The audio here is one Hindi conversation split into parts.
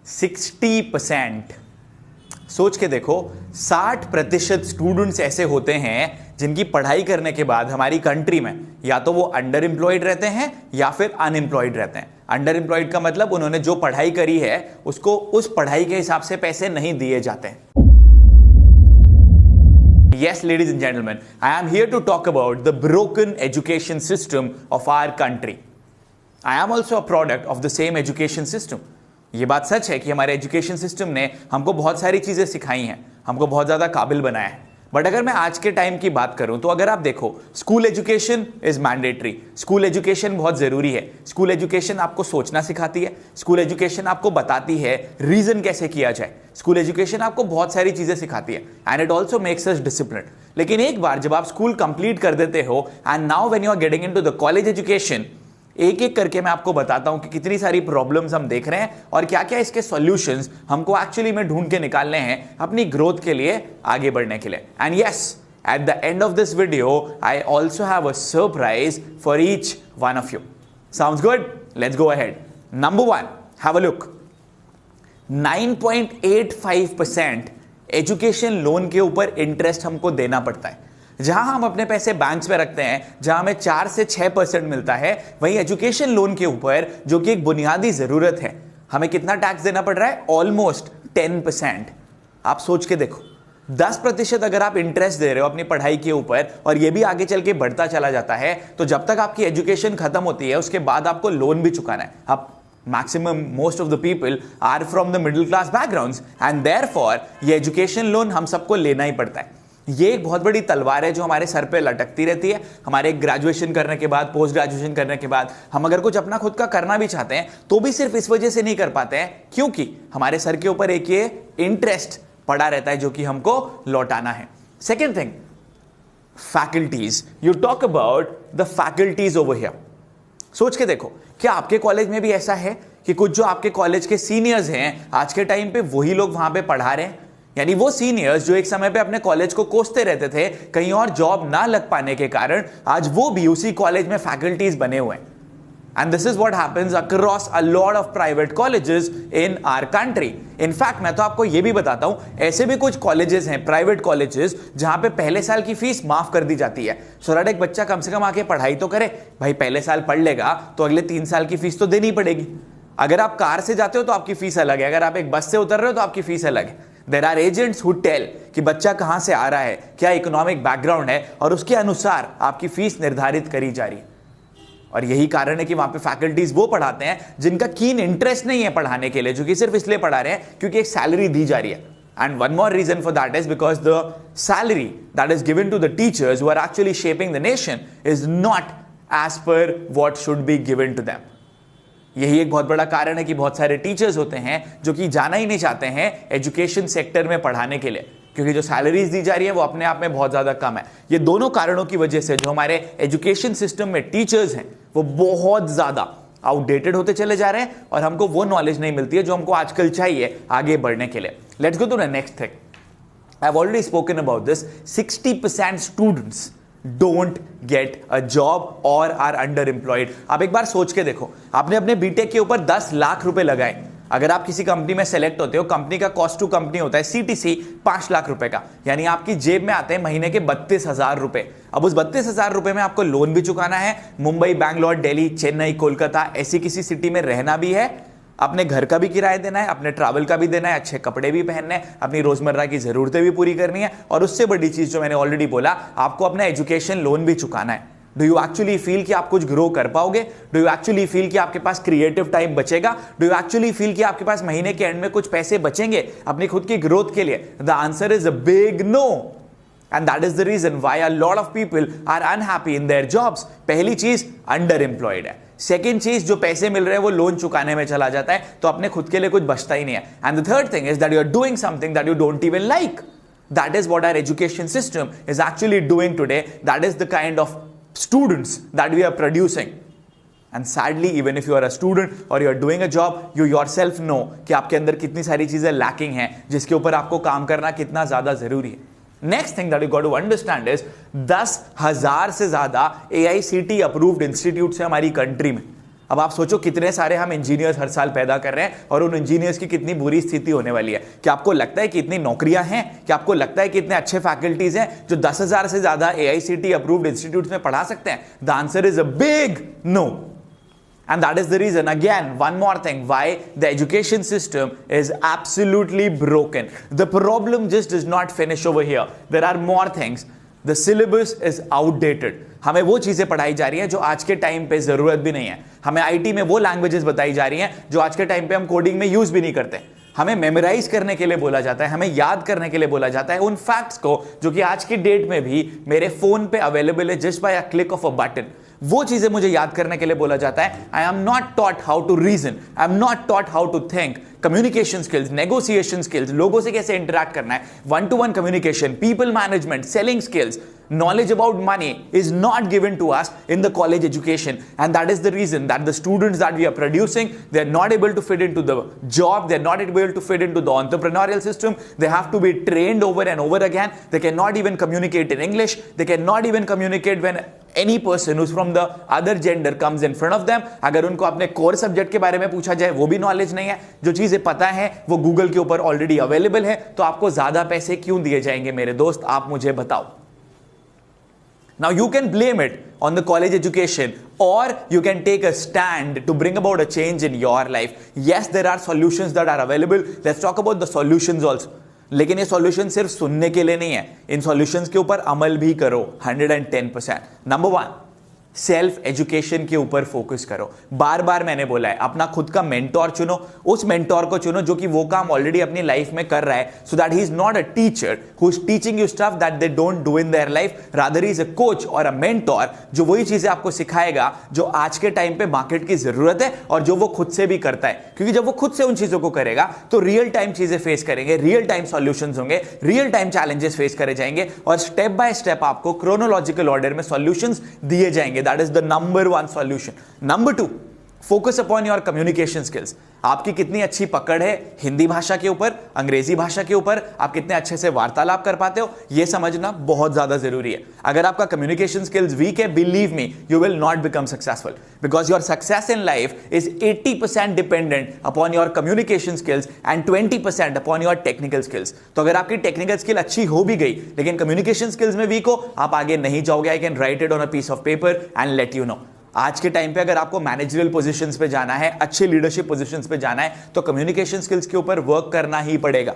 60%। सोच के देखो, 60% स्टूडेंट्स ऐसे होते हैं जिनकी पढ़ाई करने के बाद हमारी कंट्री में या तो वो अंडर एम्प्लॉयड रहते हैं या फिर अनएम्प्लॉयड रहते हैं। अंडर एम्प्लॉयड का मतलब उन्होंने जो पढ़ाई करी है उसको उस पढ़ाई के हिसाब से पैसे नहीं दिए जाते हैं। Yes, ladies and gentlemen, I am here to talk about the broken education system of our country. I am also a product of the same education system. ये बात सच है कि हमारे एजुकेशन सिस्टम ने हमको बहुत सारी चीजें सिखाई हैं, हमको बहुत ज्यादा काबिल बनाया है। बट अगर मैं आज के टाइम की बात करूं तो अगर आप देखो, school education is mandatory. School education बहुत जरूरी है। स्कूल एजुकेशन आपको सोचना सिखाती है। स्कूल एजुकेशन आपको बताती है रीजन कैसे किया जाए। स्कूल एजुकेशन आपको बहुत सारी चीजें सिखाती है and it also makes us disciplined. लेकिन एक बार जब आप स्कूल कंप्लीट कर देते हो and now when you are getting into the college education, एक एक करके मैं आपको बताता हूं कि कितनी सारी प्रॉब्लम्स हम देख रहे हैं और क्या क्या इसके सॉल्यूशंस हमको एक्चुअली में ढूंढ के निकालने हैं अपनी ग्रोथ के लिए, आगे बढ़ने के लिए। And yes, eight the end of this video I also have a surprise for each one of you. Sounds good? Let's go ahead. Number 1, have a look. 9.85% education loan के ऊपर इंटरेस्ट हमको देना पड़ता है। जहां हम अपने पैसे बैंक्स में रखते हैं, जहां हमें 4 से 6% मिलता है, वहीं एजुकेशन लोन के ऊपर, जो कि एक बुनियादी जरूरत है, हमें कितना टैक्स देना पड़ रहा है? ऑलमोस्ट 10%। आप सोच के देखो, 10% अगर आप इंटरेस्ट दे रहे हो अपनी पढ़ाई के ऊपर और ये भी आगे चल के बढ़ता चला जाता है, तो जब तक आपकी एजुकेशन खत्म होती है उसके बाद आपको लोन भी चुकाना है। आप maximum most of the people are from the middle class backgrounds and therefore ये एजुकेशन लोन हम सबको लेना ही पड़ता है। ये एक बहुत बड़ी तलवार है जो हमारे सर पे लटकती रहती है। हमारे ग्रेजुएशन करने के बाद, पोस्ट ग्रेजुएशन करने के बाद हम अगर कुछ अपना खुद का करना भी चाहते हैं तो भी सिर्फ इस वजह से नहीं कर पाते हैं क्योंकि हमारे सर के ऊपर एक ये इंटरेस्ट पड़ा रहता है जो कि हमको लौटाना है। Second thing, faculties. You talk about the faculties over here. सोच के देखो, क्या आपके कॉलेज में भी ऐसा है कि कुछ जो आपके कॉलेज के सीनियर्स हैं आज के टाइम पे वही लोग वहां पे पढ़ा रहे हैं? यानी वो सीनियर्स जो एक समय पे अपने कॉलेज को कोसते रहते थे कहीं और जॉब ना लग पाने के कारण, आज वो भी उसी कॉलेज में फैकल्टीज बने हुए हैं। And this is what happens across a lot of private colleges in our country. In fact मैं तो आपको ये भी बताता हूं, ऐसे भी कुछ कॉलेजेस हैं, प्राइवेट कॉलेजेस, जहां पे पहले साल की फीस माफ कर दी जाती है। सो दैट एक बच्चा कम से कम आके पढ़ाई तो करे। भाई पहले साल पढ़ लेगा तो अगले 3 साल की फीस तो देनी पड़ेगी। अगर आप कार से जाते हो तो आपकी फीस अलग है, अगर आप एक बस से उतर रहे हो तो आपकी फीस अलग है। There are agents who tell कि बच्चा कहां से आ रहा है, क्या इकोनॉमिक बैकग्राउंड है, और उसके अनुसार आपकी फीस निर्धारित करी जा रही है। और यही कारण है कि वहां पे फैकल्टीज वो पढ़ाते हैं जिनका कीन इंटरेस्ट नहीं है पढ़ाने के लिए, जो कि सिर्फ इसलिए पढ़ा रहे हैं क्योंकि एक सैलरी दी जा रही है। And one more reason for that is because the salary that is given to the teachers who are actually shaping the nation is not as per what should be given to them. यही एक बहुत बड़ा कारण है कि बहुत सारे टीचर्स होते हैं जो कि जाना ही नहीं चाहते हैं एजुकेशन सेक्टर में पढ़ाने के लिए, क्योंकि जो सैलरीज दी जा रही है वो अपने आप में बहुत ज्यादा कम है। ये दोनों कारणों की वजह से जो हमारे एजुकेशन सिस्टम में टीचर्स हैं वो बहुत ज्यादा आउटडेटेड होते चले जा रहे हैं और हमको वो नॉलेज नहीं मिलती है जो हमको आजकल चाहिए आगे बढ़ने के लिए। Let's go to the next thing. I have already spoken about this. 60% students don't get a job और आर अंडर एम्प्लॉयड। आप एक बार सोच के देखो, आपने अपने बीटेक के ऊपर 10 लाख रुपए लगाए। अगर आप किसी कंपनी में सेलेक्ट होते हो, कंपनी का कॉस्ट टू कंपनी होता है सीटीसी 5 लाख रुपए का, यानी आपकी जेब में आते हैं महीने के 32,000 रुपए। अब उस 32,000 रुपए में आपको लोन भी चुकाना है, मुंबई, बैंगलोर, दिल्ली, चेन्नई, कोलकाता ऐसी किसी सिटी में रहना भी है, अपने घर का भी किराया देना है, अपने ट्रैवल का भी देना है, अच्छे कपड़े भी पहनने हैं, अपनी रोजमर्रा की जरूरतें भी पूरी करनी है, और उससे बड़ी चीज जो मैंने ऑलरेडी बोला, आपको अपना एजुकेशन लोन भी चुकाना है। डू यू एक्चुअली फील कि आप कुछ ग्रो कर पाओगे? डू यू एक्चुअली फील कि आपके पास क्रिएटिव टाइम बचेगा? डू यू एक्चुअली फील कि आपके पास महीने के एंड में कुछ पैसे बचेंगे अपनी खुद की ग्रोथ के लिए? The answer is a big no. And that is the reason why a lot of people are unhappy in their jobs. पहली चीज अंडर एम्प्लॉयड है। सेकेंड चीज, जो पैसे मिल रहे हैं वो लोन चुकाने में चला जाता है, तो अपने खुद के लिए कुछ बचता ही नहीं है। And the third thing is that you are doing something that you don't even like. That is what our education system is actually doing today. That is the kind of students that we are producing. And sadly, even if you are a student or you are doing a job, you yourself know कि आपके अंदर कितनी सारी चीजें लैकिंग हैं जिसके ऊपर आपको काम करना कितना ज्यादा जरूरी है। Next thing that you got to understand is 10,000 से ज्यादा AICTE अप्रूव्ड इंस्टीट्यूट है हमारी कंट्री में। अब आप सोचो कितने सारे हम इंजीनियर्स हर साल पैदा कर रहे हैं और उन इंजीनियर्स की कितनी बुरी स्थिति होने वाली है। क्या आपको लगता है कि इतनी नौकरियां हैं? क्या आपको लगता है कि इतने अच्छे फैकल्टीज हैं जो 10,000 से ज्यादा AICTE अप्रूव्ड इंस्टीट्यूट्स में पढ़ा सकते हैं? The answer is a big no. And that is the reason, again, one more thing, why the education system is absolutely broken. The problem just does not finish over here. There are more things. The syllabus is outdated. हमें वो चीजें पढ़ाई जा रही हैं जो आज के टाइम पे जरूरत भी नहीं है. हमें IT में वो लैंग्वेजेस बताई जा रही हैं जो आज के टाइम पे हम कोडिंग में यूज भी नहीं करते. हमें मेमोराइज करने के लिए बोला जाता है, हमें याद करने के लिए बोला जाता है उन फैक्ट्स को जो कि आज की डेट में भी मेरे फोन पे अवेलेबल है just by a click of a button. वो चीजें मुझे याद करने के लिए बोला जाता है. I am not taught how to reason, I am not taught how to think. Communication skills, negotiation skills, लोगों से कैसे इंटरैक्ट करना है, one to one communication, people management, selling skills, knowledge about money is not given to us in the college education, and that is the reason that the students that we are producing, they are not able to fit into the job, they are not able to fit into the entrepreneurial system. They have to be trained over and over again. They cannot even communicate in English, they cannot even communicate when any person who's from the other gender comes in front of them. अगर उनको अपने कोर सब्जेक्ट के बारे में पूछा जाए वो भी नॉलेज नहीं है. जो चीजें पता है वो गूगल के ऊपर ऑलरेडी अवेलेबल है. तो आपको ज्यादा पैसे क्यों दिए जाएंगे मेरे दोस्त, आप मुझे बताओ. Now you can blame it on the college education, or you can take a stand to bring about a change in your life. Yes, there are solutions that are available. Let's talk about the solutions also. लेकिन ये सॉल्यूशन सिर्फ सुनने के लिए नहीं है, इन सॉल्यूशंस के ऊपर अमल भी करो 110%. नंबर 1, सेल्फ एजुकेशन के ऊपर फोकस करो. बार बार मैंने बोला है, अपना खुद का मेंटोर चुनो. उस मेंटोर को चुनो जो कि वो काम ऑलरेडी अपनी लाइफ में कर रहा है, so that he is not a teacher who is teaching you stuff that they don't do in their life. Rather he is a coach और अ मेंटोर जो वही चीजें आपको सिखाएगा जो आज के टाइम पे मार्केट की जरूरत है और जो वो खुद से भी करता है. क्योंकि जब वो खुद से उन चीजों को करेगा तो रियल टाइम चीजें फेस करेंगे, रियल टाइम सॉल्यूशंस होंगे, रियल टाइम चैलेंजेस फेस करे जाएंगे और स्टेप बाय स्टेप आपको क्रोनोलॉजिकल ऑर्डर में सॉल्यूशंस दिए जाएंगे. That is the number 1 solution. Number 2, focus upon your communication skills. आपकी कितनी अच्छी पकड़ है हिंदी भाषा के ऊपर, अंग्रेजी भाषा के ऊपर, आप कितने अच्छे से वार्तालाप कर पाते हो, यह समझना बहुत ज्यादा जरूरी है. अगर आपका कम्युनिकेशन स्किल्स वीक है, believe me, you will not become successful, because your success in life is 80% dependent upon your communication skills and 20% upon your technical skills. तो अगर आपकी टेक्निकल स्किल अच्छी हो भी गई लेकिन कम्युनिकेशन स्किल्स में वीक हो, आप आगे नहीं जाओगे. I can write it on a piece of paper and let you know. आज के टाइम पे अगर आपको मैनेजरियल पोजीशंस पे जाना है, अच्छे लीडरशिप पोजीशंस पे जाना है, तो कम्युनिकेशन स्किल्स के ऊपर वर्क करना ही पड़ेगा.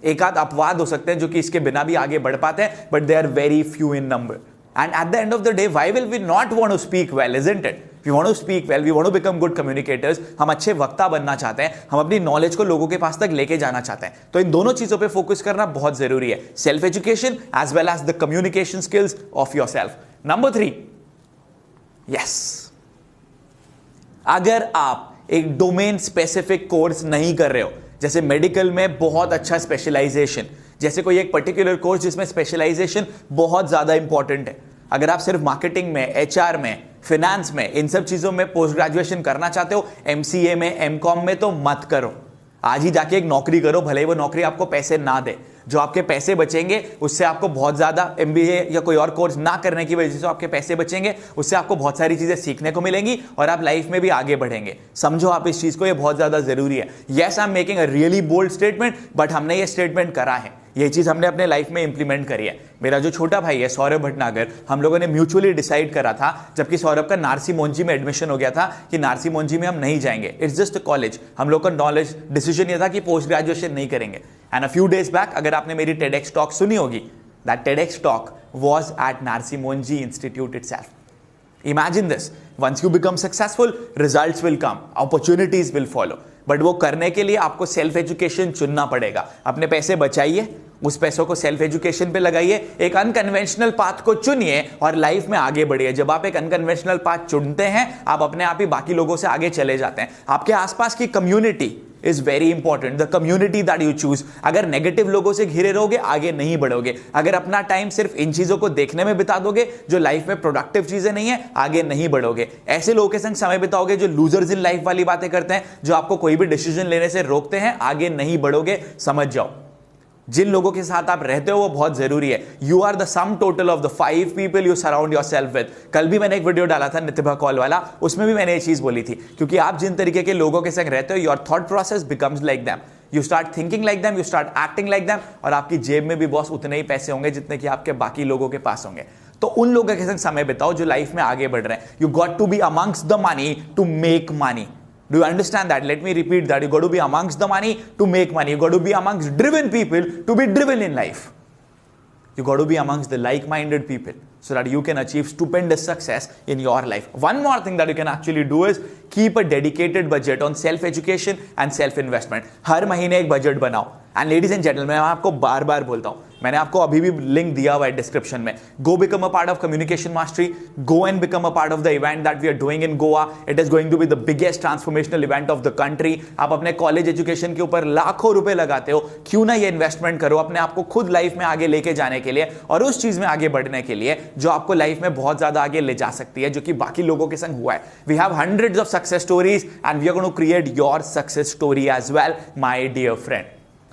एक आध अपवाद हो सकते हैं जो कि इसके बिना भी आगे बढ़ पाते हैं, but they are very few in number. And at the end of the day, why will we not want to speak well, isn't it? We want to speak well, we want to become good communicators. हम अच्छे वक्ता बनना चाहते हैं, हम अपनी नॉलेज को लोगों के पास तक लेके जाना चाहते हैं. तो इन दोनों चीजों पे फोकस करना बहुत जरूरी है, self education as well as the communication skills of yourself. Number 3, yes, अगर आप एक डोमेन स्पेसिफिक कोर्स नहीं कर रहे हो, जैसे मेडिकल में बहुत अच्छा स्पेशलाइजेशन, जैसे कोई एक पर्टिकुलर कोर्स जिसमें स्पेशलाइजेशन बहुत ज्यादा इंपॉर्टेंट है. अगर आप सिर्फ मार्केटिंग में, HR में, फिनेंस में, इन सब चीजों में पोस्ट ग्रेजुएशन करना चाहते हो, MCA में, MCOM में, तो मत करो. आज ही जाके एक नौकरी करो, भले ही वो नौकरी आपको पैसे ना दे. जो आपके पैसे बचेंगे उससे आपको बहुत ज्यादा MBA या कोई और कोर्स ना करने की वजह से आपके पैसे बचेंगे, उससे आपको बहुत सारी चीजें सीखने को मिलेंगी और आप लाइफ में भी आगे बढ़ेंगे. समझो आप इस चीज को, ये बहुत ज्यादा जरूरी है. Yes, I am making a really bold statement, but हमने ये स्टेटमेंट करा है, ये चीज हमने अपने लाइफ में इंप्लीमेंट करी है. मेरा जो छोटा भाई है सौरभ भटनागर, हम लोगों ने म्यूचुअली डिसाइड करा था, जबकि सौरभ का नारसी मोंजी में एडमिशन हो गया था, कि नारसी मोंजी में हम नहीं जाएंगे, इट्स जस्ट अ कॉलेज. हम लोग का नॉलेज डिसीजन ये था कि पोस्ट ग्रेजुएशन नहीं करेंगे. And a few days back, अगर आपने मेरी TEDx टॉक सुनी होगी, that TEDx talk was at Narsee Monjee institute itself. Imagine this. Once you become successful, results will come, opportunities will follow. But वो करने के लिए आपको सेल्फ एजुकेशन चुनना पड़ेगा. अपने पैसे बचाइए, उस पैसों को सेल्फ एजुकेशन पे लगाइए, एक अनकन्वेंशनल पाथ को चुनिए और लाइफ में आगे बढ़िए. जब आप एक अनकन्वेंशनल पाथ चुनते हैं, आप अपने आप ही बाकी लोगों से आगे चले जाते हैं. आपके आसपास की community is very important, the community that you choose. अगर नेगेटिव लोगों से घिरे रहोगे, आगे नहीं बढ़ोगे. अगर अपना टाइम सिर्फ इन चीजों को देखने में बिता दोगे जो लाइफ में प्रोडक्टिव चीजें नहीं है, आगे नहीं बढ़ोगे. ऐसे लोगों के संग समय बिताओगे जो लूजर्स इन लाइफ वाली बातें करते हैं, जो आपको कोई भी डिसीजन लेने से रोकते हैं, आगे नहीं बढ़ोगे. समझ जाओ. जिन लोगों के साथ आप रहते हो वो बहुत जरूरी है। You are the sum total of the 5 people you surround yourself with. कल भी मैंने एक वीडियो डाला था नितिभा कॉल वाला, उसमें भी मैंने ये चीज बोली थी, क्योंकि आप जिन तरीके के लोगों के संग रहते हो, your thought process becomes like them, you start thinking like them, you start acting like them, और आपकी जेब में भी बॉस उतने ही पैसे होंगे जितने कि आपके बाकी लोगों के पास होंगे। तो उन लोगों के संग समय बिताओ जो लाइफ में आगे बढ़ रहे हैं। You got to be amongst the money to make money. Do you understand that? Let me repeat that. You got to be amongst the money to make money. You got to be amongst driven people to be driven in life. You got to be amongst the like-minded people so that you can achieve stupendous success in your life. One more thing that you can actually do is keep a dedicated budget on self-education and self-investment. हर महीने एक बजट बनाओ। एंड लेडीज एंड जेंटलमैन, मैं आपको बार बार बोलता हूं, मैंने आपको अभी भी लिंक दिया हुआ है डिस्क्रिप्शन में। Go become a part of communication mastery, go and become a part of the event that we are doing in Goa. It is going to be the biggest transformational event of the country. आप अपने कॉलेज एजुकेशन के ऊपर लाखों रुपए लगाते हो, क्यों ना ये इन्वेस्टमेंट करो अपने आप को खुद लाइफ में आगे लेके जाने के लिए, और उस चीज में आगे बढ़ने के लिए जो आपको लाइफ में बहुत ज्यादा आगे ले जा सकती है, जो कि बाकी लोगों के संग हुआ है। We have hundreds of success stories and we are going to create your success story as well, my dear friend.